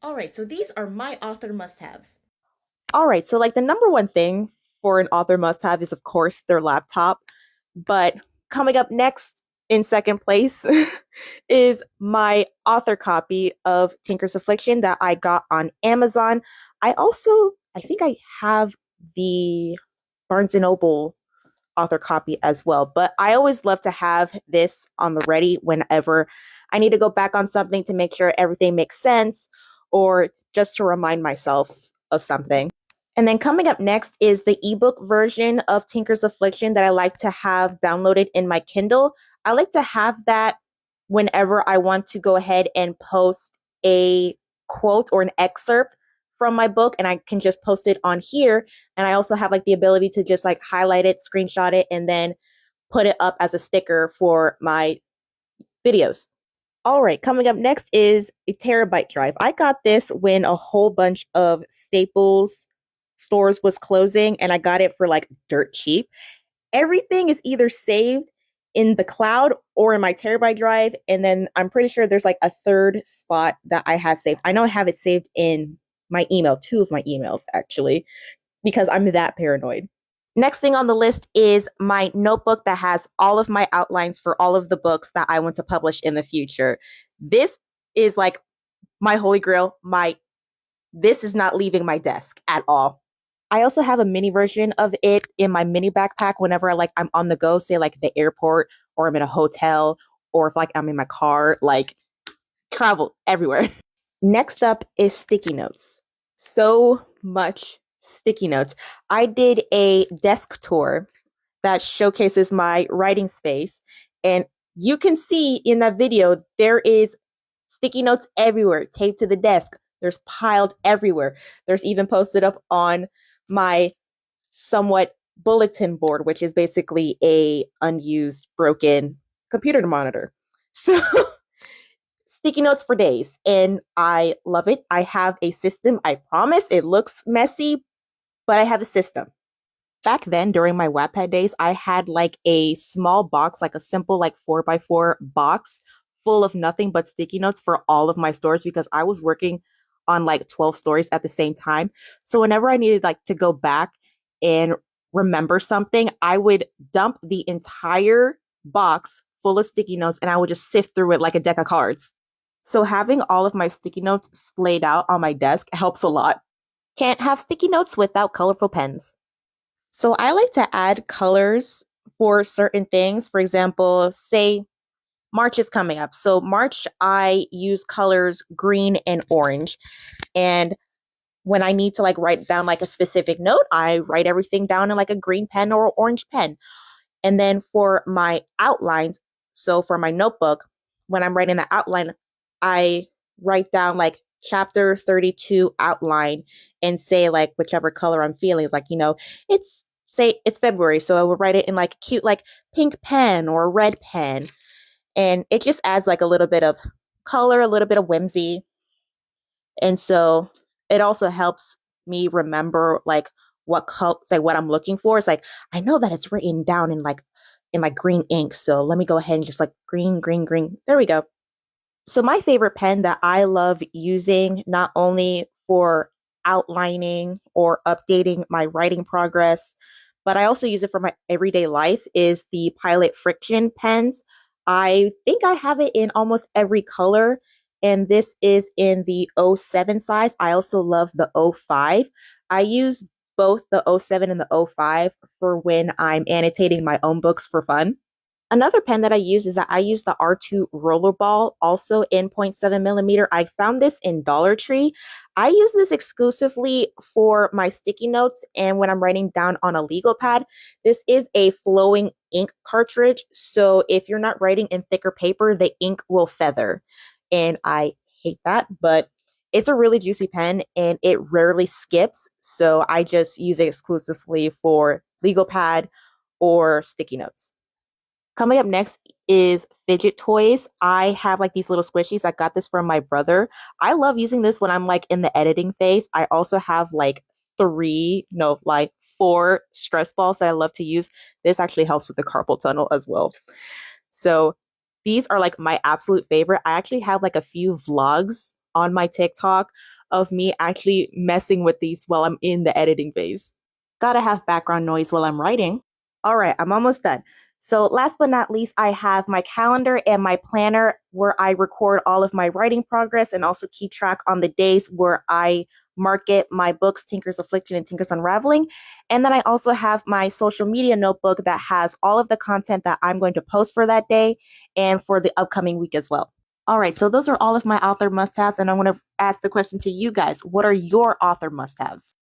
All right, so these are my author must-haves. All right, so like the number one thing for an author must have is, of course, their laptop. But coming up next in second place is my author copy of Tinker's Affliction that I got on Amazon. I think I have the Barnes and Noble author copy as well, but I always love to have this on the ready whenever I need to go back on something to make sure everything makes sense or just to remind myself of something. And then coming up next is the ebook version of Tinker's Affliction that I like to have downloaded in my Kindle. I like to have that whenever I want to go ahead and post a quote or an excerpt from my book, and I can just post it on here. And I also have like the ability to just like highlight it, screenshot it, and then put it up as a sticker for my videos. All right, coming up next is a terabyte drive. I got this when a whole bunch of Staples stores was closing and I got it for like dirt cheap. Everything is either saved in the cloud or in my terabyte drive, and then I'm pretty sure there's like a third spot that I have saved. I know I have it saved in my email, two of my emails actually, because I'm that paranoid. Next thing on the list is my notebook that has all of my outlines for all of the books that I want to publish in the future. This is like my holy grail. My This is not leaving my desk at all. I also have a mini version of it in my mini backpack whenever I'm on the go, say like the airport or I'm in a hotel or if like I'm in my car, like travel everywhere. Next up is sticky notes. So much sticky notes. I did a desk tour that showcases my writing space, and you can see in that video there is sticky notes everywhere taped to the desk. There's piled everywhere. There's even posted up on my somewhat bulletin board, which is basically a unused broken computer monitor. So sticky notes for days, and I love it. I have a system. I promise it looks messy, but I have a system. Back then, during my Wattpad days, I had like a small box, like a simple like 4x4 box full of nothing but sticky notes for all of my stores because I was working on like 12 stories at the same time. So whenever I needed like to go back and remember something, I would dump the entire box full of sticky notes and I would just sift through it like a deck of cards. So having all of my sticky notes splayed out on my desk helps a lot. Can't have sticky notes without colorful pens. So I like to add colors for certain things. For example, say March is coming up. So March, I use colors green and orange. And when I need to like write down like a specific note, I write everything down in like a green pen or orange pen. And then for my outlines, so for my notebook, when I'm writing the outline, I write down like chapter 32 outline and say like whichever color I'm feeling. It's like, it's say it's February, so I would write it in like a cute like pink pen or a red pen. And it just adds like a little bit of color, a little bit of whimsy. And so it also helps me remember like what color, like what I'm looking for. It's like I know that it's written down in like green ink, so let me go ahead and just like green, green, green. There we go. So my favorite pen that I love using not only for outlining or updating my writing progress, but I also use it for my everyday life is the Pilot Friction pens. I think I have it in almost every color, and this is in the '07 size. I also love the '05. I use both the '07 and the '05 for when I'm annotating my own books for fun. Another pen that I use is that I use the R2 Rollerball, also in 0.7 millimeter. I found this in Dollar Tree. I use this exclusively for my sticky notes and when I'm writing down on a legal pad. This is a flowing ink cartridge, so if you're not writing in thicker paper, the ink will feather. And I hate that, but it's a really juicy pen and it rarely skips, so I just use it exclusively for legal pad or sticky notes. Coming up next is fidget toys. I have like these little squishies. I got this from my brother. I love using this when I'm like in the editing phase. I also have like three, no, like four stress balls that I love to use. This actually helps with the carpal tunnel as well. So these are like my absolute favorite. I actually have like a few vlogs on my TikTok of me actually messing with these while I'm in the editing phase. Gotta have background noise while I'm writing. All right, I'm almost done. So, last but not least, I have my calendar and my planner where I record all of my writing progress and also keep track on the days where I market my books, Tinker's Affliction and Tinker's Unraveling. And then I also have my social media notebook that has all of the content that I'm going to post for that day and for the upcoming week as well. All right, so those are all of my author must haves. And I want to ask the question to you guys: what are your author must haves?